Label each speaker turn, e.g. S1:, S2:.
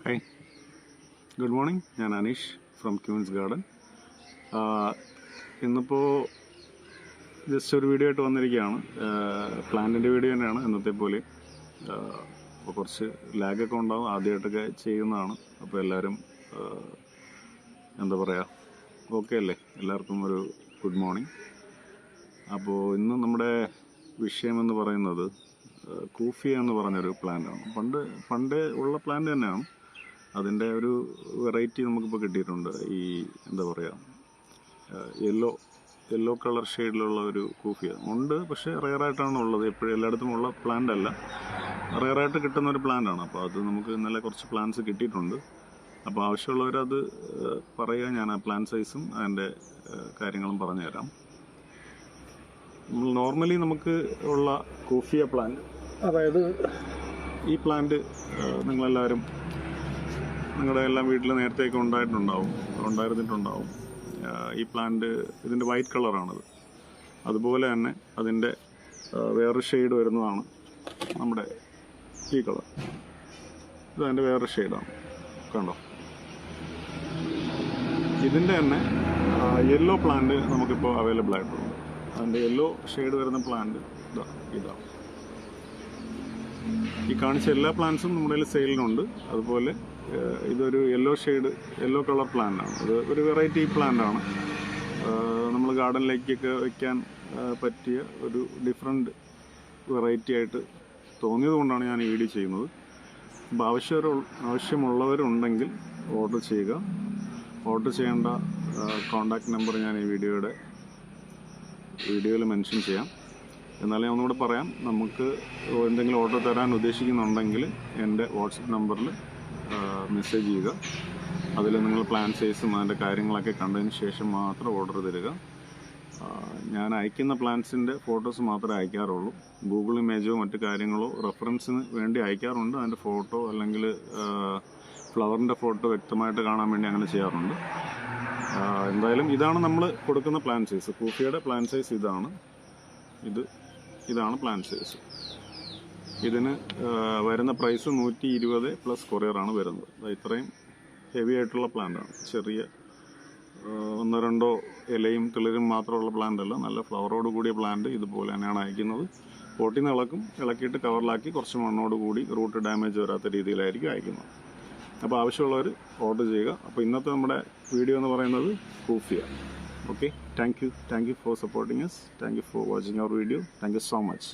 S1: Hi, good morning. ഞാൻ Aneesh from Queens garden. ഇന്നിപ്പോൾ just ഒരു വീഡിയോ ആയിട്ട് വന്നിരിക്കുകയാണ്. പ്ലാന്റിൻ്റെ വീഡിയോ തന്നെയാണ് എന്നത്തെ പോലെ. അപ്പോൾ കുറച്ച് ലാഗൊക്കെ ഉണ്ടാകും, ആദ്യമായിട്ടൊക്കെ ചെയ്യുന്നതാണ്. അപ്പോൾ എല്ലാവരും എന്താ പറയുക, ഓക്കെ അല്ലേ? എല്ലാവർക്കും ഒരു ഗുഡ് മോർണിംഗ്. അപ്പോൾ ഇന്ന് നമ്മുടെ വിഷയമെന്ന് പറയുന്നത് കൂഫിയ എന്ന് പറഞ്ഞൊരു പ്ലാന്റാണ്. പണ്ടേ ഉള്ള പ്ലാന്റ് തന്നെയാണ്. അതിൻ്റെ ഒരു വെറൈറ്റി നമുക്കിപ്പോൾ കിട്ടിയിട്ടുണ്ട്. ഈ എന്താ പറയുക, യെല്ലോ കളർ ഷെയ്ഡിലുള്ള ഒരു കൂഫിയ ഉണ്ട്, പക്ഷേ റെയറായിട്ടാണ് ഉള്ളത്. എപ്പോഴും എല്ലായിടത്തും ഉള്ള പ്ലാന്റ് അല്ല, റെയറായിട്ട് കിട്ടുന്ന ഒരു പ്ലാന്റാണ്. അപ്പോൾ അത് നമുക്ക് ഇന്നലെ കുറച്ച് പ്ലാന്റ്സ് കിട്ടിയിട്ടുണ്ട്. അപ്പോൾ ആവശ്യമുള്ളവരത് പറയുക, ഞാൻ ആ പ്ലാന്റ് സൈസും അതിൻ്റെ കാര്യങ്ങളും പറഞ്ഞുതരാം. നോർമലി നമുക്ക് ഉള്ള കൂഫിയ പ്ലാന്റ്, അതായത് ഈ പ്ലാന്റ് നിങ്ങളെല്ലാവരും നിങ്ങളുടെ എല്ലാം വീട്ടിൽ നേരത്തെയൊക്കെ ഉണ്ടായിരുന്നിട്ടുണ്ടാവും. ഈ പ്ലാന്റ് ഇതിൻ്റെ വൈറ്റ് കളറാണത്. അതുപോലെ തന്നെ അതിൻ്റെ വേറൊരു ഷെയ്ഡ് വരുന്നതാണ് നമ്മുടെ ഈ കളർ. ഇതതിൻ്റെ വേറൊരു ഷെയ്ഡാണ്, കണ്ടോ? ഇതിൻ്റെ തന്നെ യെല്ലോ പ്ലാന്റ് നമുക്കിപ്പോൾ അവൈലബിൾ ആയിട്ടുണ്ട്. അതിൻ്റെ യെല്ലോ ഷെയ്ഡ് വരുന്ന പ്ലാന്റ് ഇതാണ്. ഈ കാണിച്ച എല്ലാ പ്ലാന്റ്സും നമ്മുടെ കയ്യിൽ സെയിലിനുണ്ട്. അതുപോലെ ഇതൊരു യെല്ലോ കളർ പ്ലാന്റാണ്. ഇത് ഒരു വെറൈറ്റി പ്ലാന്റാണ്. നമ്മൾ ഗാർഡനിലേക്കൊക്കെ വയ്ക്കാൻ പറ്റിയ ഒരു ഡിഫറെൻറ്റ് വെറൈറ്റി ആയിട്ട് തോന്നിയത് കൊണ്ടാണ് ഞാൻ ഈ വീഡിയോ ചെയ്യുന്നത്. അപ്പോൾ ആവശ്യമുള്ളവരുണ്ടെങ്കിൽ ഓർഡർ ചെയ്യുക. ഓർഡർ ചെയ്യേണ്ട കോൺടാക്റ്റ് നമ്പർ ഞാൻ ഈ വീഡിയോയിൽ മെൻഷൻ ചെയ്യാം. എന്നാലും ഒന്നുകൂടെ പറയാം, നമുക്ക് എന്തെങ്കിലും ഓർഡർ തരാൻ ഉദ്ദേശിക്കുന്നുണ്ടെങ്കിൽ എൻ്റെ വാട്സപ്പ് നമ്പറിൽ മെസ്സേജ് ചെയ്യുക. അതിൽ നിങ്ങൾ പ്ലാൻ സൈസും അതിൻ്റെ കാര്യങ്ങളൊക്കെ കണ്ടതിന് ശേഷം മാത്രം ഓർഡർ തരിക. ഞാൻ അയക്കുന്ന പ്ലാൻസിൻ്റെ ഫോട്ടോസ് മാത്രമേ അയക്കാറുള്ളൂ. ഗൂഗിൾ ഇമേജോ മറ്റു കാര്യങ്ങളോ റെഫറൻസിന് വേണ്ടി അയക്കാറുണ്ട്. അതിൻ്റെ ഫോട്ടോ അല്ലെങ്കിൽ ഫ്ലവറിൻ്റെ ഫോട്ടോ വ്യക്തമായിട്ട് കാണാൻ വേണ്ടി അങ്ങനെ ചെയ്യാറുണ്ട്. എന്തായാലും ഇതാണ് നമ്മൾ കൊടുക്കുന്ന പ്ലാൻ സൈസ്. കൂഫിയുടെ പ്ലാൻ സൈസ് ഇതാണ് പ്ലാൻ സൈസ്. ഇതിന് വരുന്ന പ്രൈസ് 120 പ്ലസ് കൊറിയറാണ് വരുന്നത്. ഇത്രയും ഹെവി ആയിട്ടുള്ള പ്ലാന്റാണ്. ചെറിയ 1-2 ഇലയും കിളിരും മാത്രമുള്ള പ്ലാന്റ് അല്ല, നല്ല ഫ്ലവറോട് കൂടിയ പ്ലാന്റ് ഇതുപോലെ തന്നെയാണ് അയക്കുന്നത്. പോട്ടിൽ നിന്ന് ഇളക്കിയിട്ട് കവറിലാക്കി കുറച്ച് മണ്ണോട് കൂടി റൂട്ട് ഡാമേജ് വരാത്ത രീതിയിലായിരിക്കും അയക്കുന്നത്. അപ്പോൾ ആവശ്യമുള്ളവർ ഓർഡർ ചെയ്യുക. അപ്പോൾ ഇന്നത്തെ നമ്മുടെ വീഡിയോ എന്ന് പറയുന്നത് cuphea. Okay, thank you for supporting us. Thank you for watching our video. Thank you so much.